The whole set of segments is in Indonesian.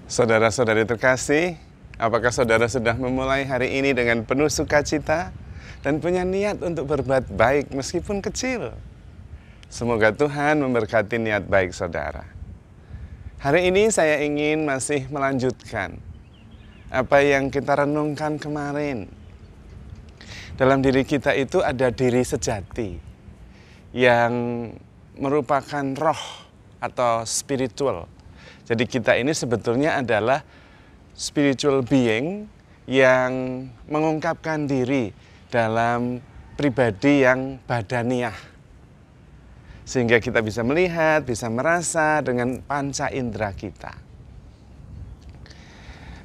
Saudara-saudari terkasih, apakah saudara sudah memulai hari ini dengan penuh sukacita dan punya niat untuk berbuat baik meskipun kecil? Semoga Tuhan memberkati niat baik saudara. Hari ini saya ingin masih melanjutkan apa yang kita renungkan kemarin. Dalam diri kita itu ada diri sejati yang merupakan roh atau spiritual. Jadi kita ini sebetulnya adalah spiritual being yang mengungkapkan diri dalam pribadi yang badaniah. Sehingga kita bisa melihat, bisa merasa dengan panca indera kita.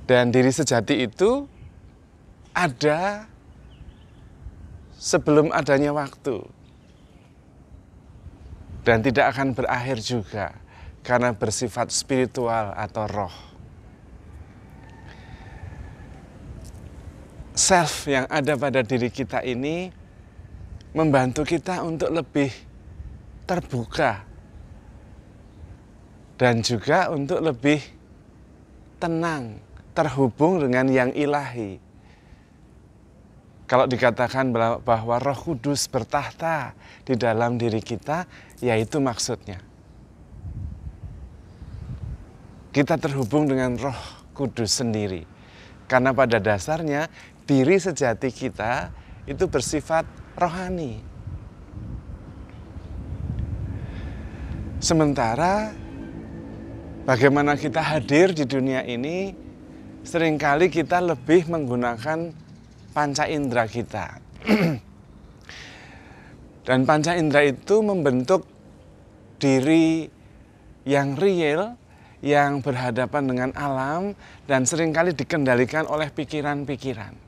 Dan diri sejati itu ada sebelum adanya waktu. Dan tidak akan berakhir juga karena bersifat spiritual atau roh. Self yang ada pada diri kita ini membantu kita untuk lebih terbuka dan juga untuk lebih tenang, terhubung dengan yang ilahi. Kalau dikatakan bahwa Roh Kudus bertahta di dalam diri kita, yaitu maksudnya. Kita terhubung dengan Roh Kudus sendiri. Karena pada dasarnya diri sejati kita itu bersifat rohani. Sementara bagaimana kita hadir di dunia ini, seringkali kita lebih menggunakan panca indera kita. Dan panca indera itu membentuk diri yang real, yang berhadapan dengan alam dan seringkali dikendalikan oleh pikiran-pikiran.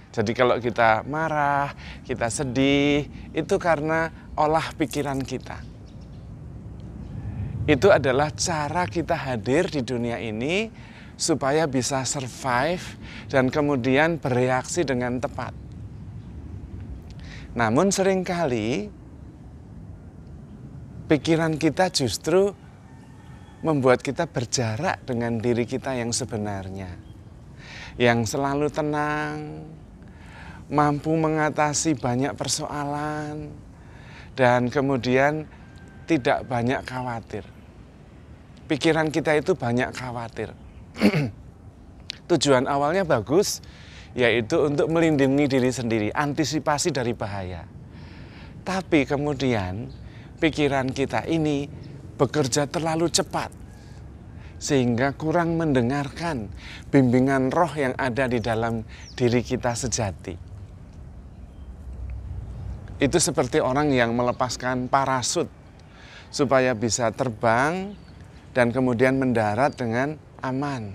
Jadi kalau kita marah, kita sedih, itu karena olah pikiran kita. Itu adalah cara kita hadir di dunia ini supaya bisa survive dan kemudian bereaksi dengan tepat. Namun seringkali pikiran kita justru membuat kita berjarak dengan diri kita yang sebenarnya. Yang selalu tenang, mampu mengatasi banyak persoalan, dan kemudian tidak banyak khawatir. Pikiran kita itu banyak khawatir. Tujuan awalnya bagus, yaitu untuk melindungi diri sendiri, antisipasi dari bahaya. Tapi kemudian pikiran kita ini bekerja terlalu cepat sehingga kurang mendengarkan bimbingan roh yang ada di dalam diri kita sejati. Itu seperti orang yang melepaskan parasut supaya bisa terbang dan kemudian mendarat dengan aman.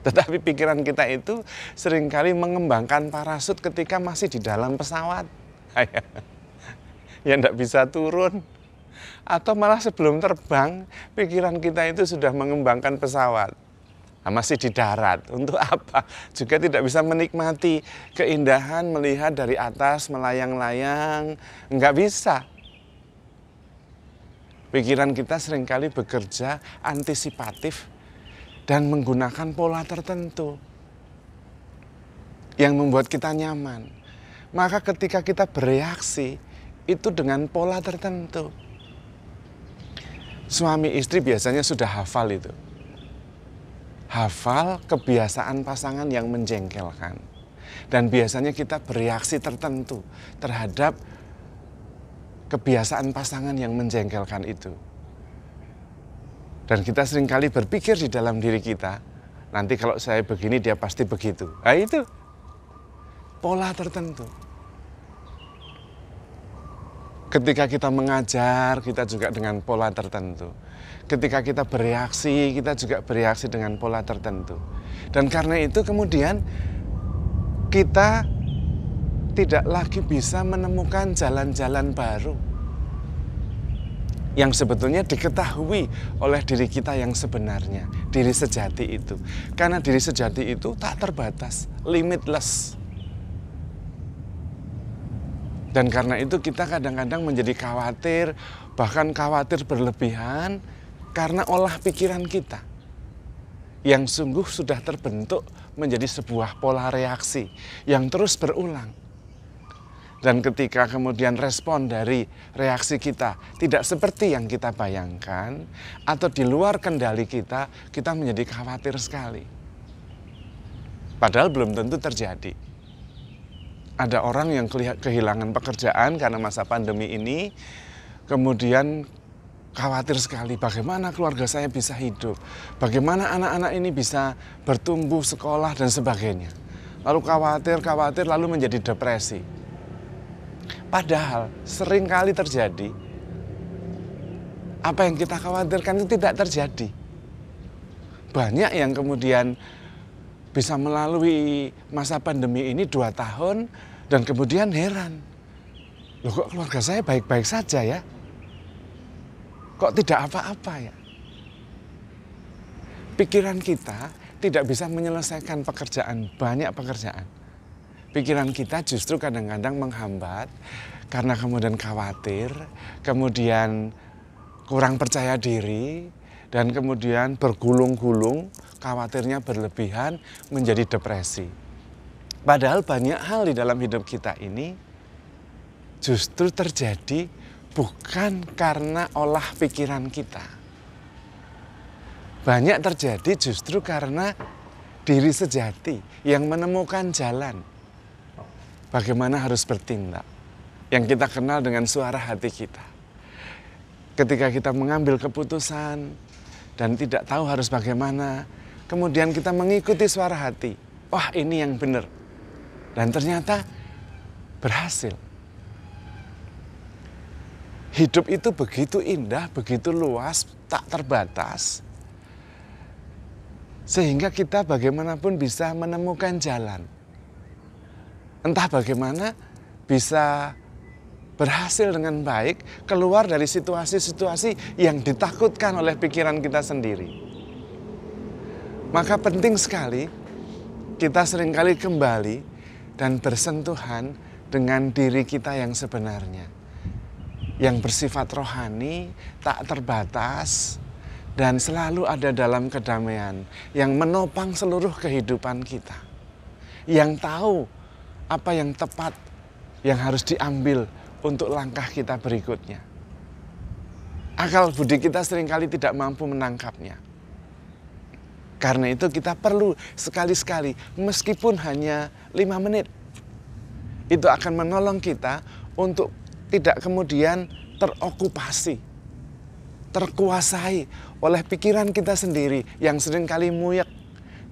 Tetapi pikiran kita itu seringkali mengembangkan parasut ketika masih di dalam pesawat. Ya enggak bisa turun. Atau malah sebelum terbang, pikiran kita itu sudah mengembangkan pesawat. Nah, masih di darat. Untuk apa? Juga tidak bisa menikmati keindahan melihat dari atas, melayang-layang. Enggak bisa. Pikiran kita seringkali bekerja antisipatif dan menggunakan pola tertentu yang membuat kita nyaman. Maka ketika kita bereaksi, itu dengan pola tertentu. Suami istri biasanya sudah hafal itu. Hafal kebiasaan pasangan yang menjengkelkan. Dan biasanya kita bereaksi tertentu terhadap kebiasaan pasangan yang menjengkelkan itu. Dan kita seringkali berpikir di dalam diri kita, nanti kalau saya begini dia pasti begitu. Nah itu pola tertentu. Ketika kita mengajar, kita juga dengan pola tertentu. Ketika kita bereaksi, kita juga bereaksi dengan pola tertentu. Dan karena itu kemudian kita tidak lagi bisa menemukan jalan-jalan baru yang sebetulnya diketahui oleh diri kita yang sebenarnya, diri sejati itu. Karena diri sejati itu tak terbatas, limitless. Dan karena itu kita kadang-kadang menjadi khawatir, bahkan khawatir berlebihan karena olah pikiran kita. yang sungguh sudah terbentuk menjadi sebuah pola reaksi yang terus berulang. Dan ketika kemudian respon dari reaksi kita tidak seperti yang kita bayangkan atau di luar kendali kita menjadi khawatir sekali. Padahal belum tentu terjadi. Ada orang yang kehilangan pekerjaan karena masa pandemi ini, kemudian khawatir sekali bagaimana keluarga saya bisa hidup, bagaimana anak-anak ini bisa bertumbuh, sekolah, dan sebagainya. Lalu khawatir, lalu menjadi depresi. Padahal sering kali terjadi, apa yang kita khawatirkan itu tidak terjadi. Banyak yang kemudian bisa melalui masa pandemi ini 2 tahun dan kemudian heran. Loh, kok keluarga saya baik-baik saja ya? Kok tidak apa-apa ya? Pikiran kita tidak bisa menyelesaikan banyak pekerjaan. Pikiran kita justru kadang-kadang menghambat karena kemudian khawatir, kemudian kurang percaya diri, dan kemudian bergulung-gulung, khawatirnya berlebihan menjadi depresi. Padahal banyak hal di dalam hidup kita ini justru terjadi bukan karena olah pikiran kita. Banyak terjadi justru karena diri sejati yang menemukan jalan bagaimana harus bertindak. Yang kita kenal dengan suara hati kita. Ketika kita mengambil keputusan dan tidak tahu harus bagaimana, kemudian kita mengikuti suara hati. Wah, ini yang benar. Dan ternyata berhasil. Hidup itu begitu indah, begitu luas, tak terbatas. Sehingga kita bagaimanapun bisa menemukan jalan. Entah bagaimana bisa berhasil dengan baik keluar dari situasi-situasi yang ditakutkan oleh pikiran kita sendiri. Maka penting sekali kita seringkali kembali dan bersentuhan dengan diri kita yang sebenarnya. Yang bersifat rohani, tak terbatas, dan selalu ada dalam kedamaian yang menopang seluruh kehidupan kita. Yang tahu apa yang tepat, yang harus diambil untuk langkah kita berikutnya. Akal budi kita seringkali tidak mampu menangkapnya. Karena itu kita perlu sekali-sekali, meskipun hanya 5 menit, itu akan menolong kita untuk tidak kemudian terokupasi, terkuasai oleh pikiran kita sendiri yang seringkali muyek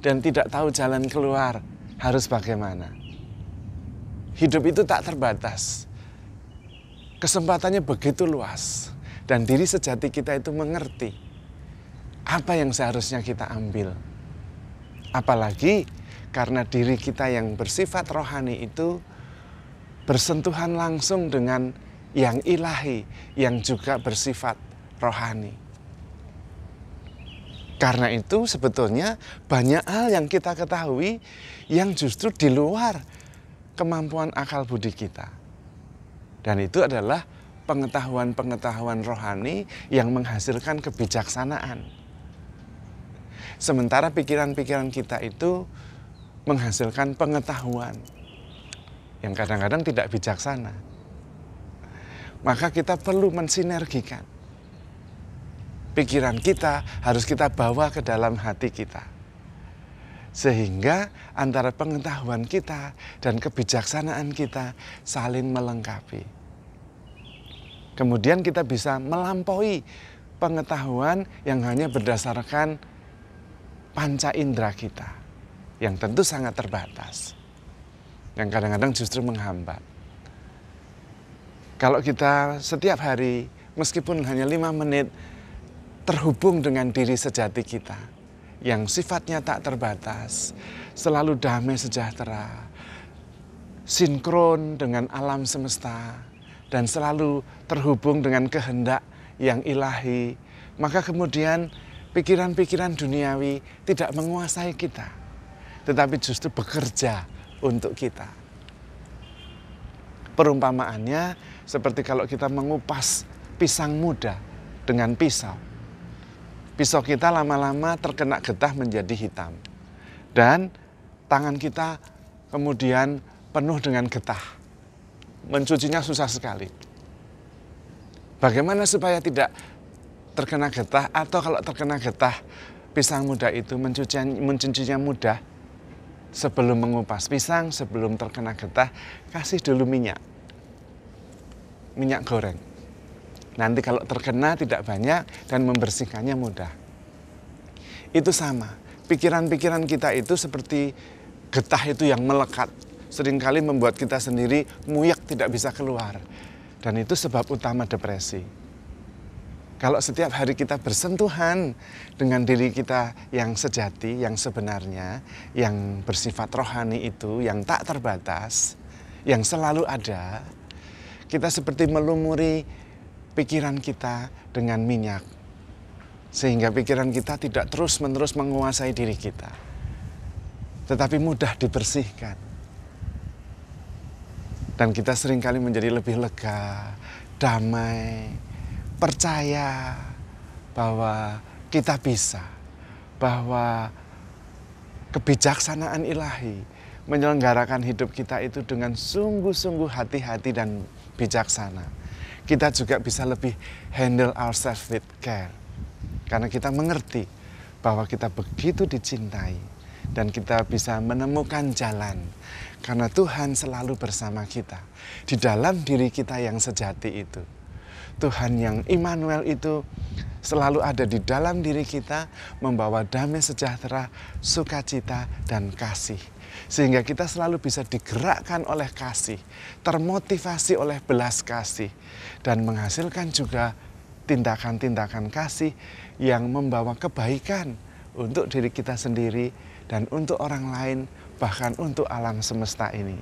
dan tidak tahu jalan keluar harus bagaimana. Hidup itu tak terbatas. Kesempatannya begitu luas dan diri sejati kita itu mengerti apa yang seharusnya kita ambil. Apalagi karena diri kita yang bersifat rohani itu bersentuhan langsung dengan yang ilahi, yang juga bersifat rohani. Karena itu sebetulnya banyak hal yang kita ketahui yang justru di luar kemampuan akal budi kita. Dan itu adalah pengetahuan-pengetahuan rohani yang menghasilkan kebijaksanaan. Sementara pikiran-pikiran kita itu menghasilkan pengetahuan yang kadang-kadang tidak bijaksana. Maka kita perlu mensinergikan. Pikiran kita harus kita bawa ke dalam hati kita. Sehingga antara pengetahuan kita dan kebijaksanaan kita saling melengkapi. Kemudian kita bisa melampaui pengetahuan yang hanya berdasarkan panca indera kita. Yang tentu sangat terbatas. Yang kadang-kadang justru menghambat. Kalau kita setiap hari, meskipun hanya 5 menit, terhubung dengan diri sejati kita, yang sifatnya tak terbatas, selalu damai sejahtera, sinkron dengan alam semesta, dan selalu terhubung dengan kehendak yang ilahi, maka kemudian pikiran-pikiran duniawi tidak menguasai kita, tetapi justru bekerja untuk kita. Perumpamaannya seperti kalau kita mengupas pisang muda dengan pisau. Pisau kita lama-lama terkena getah menjadi hitam. Dan tangan kita kemudian penuh dengan getah. Mencucinya susah sekali. Bagaimana supaya tidak terkena getah, atau kalau terkena getah, pisang muda itu mencucinya mudah? Sebelum mengupas pisang, sebelum terkena getah, kasih dulu minyak goreng. Nanti kalau terkena tidak banyak dan membersihkannya mudah. Itu sama, pikiran-pikiran kita itu seperti getah itu yang melekat. Seringkali membuat kita sendiri muyak, tidak bisa keluar. Dan itu sebab utama depresi. Kalau setiap hari kita bersentuhan dengan diri kita yang sejati, yang sebenarnya, yang bersifat rohani itu, yang tak terbatas, yang selalu ada, kita seperti melumuri pikiran kita dengan minyak. Sehingga pikiran kita tidak terus-menerus menguasai diri kita, tetapi mudah dibersihkan. Dan kita seringkali menjadi lebih lega, damai, percaya bahwa kita bisa, bahwa kebijaksanaan ilahi menyelenggarakan hidup kita itu dengan sungguh-sungguh hati-hati dan bijaksana. Kita juga bisa lebih handle ourselves with care. Karena kita mengerti bahwa kita begitu dicintai dan kita bisa menemukan jalan. Karena Tuhan selalu bersama kita di dalam diri kita yang sejati itu. Tuhan yang Immanuel itu selalu ada di dalam diri kita, membawa damai sejahtera, sukacita, dan kasih. Sehingga kita selalu bisa digerakkan oleh kasih, termotivasi oleh belas kasih, dan menghasilkan juga tindakan-tindakan kasih yang membawa kebaikan untuk diri kita sendiri dan untuk orang lain, bahkan untuk alam semesta ini.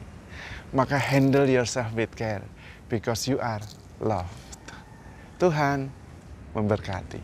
Maka handle yourself with care, because you are loved. Tuhan memberkati.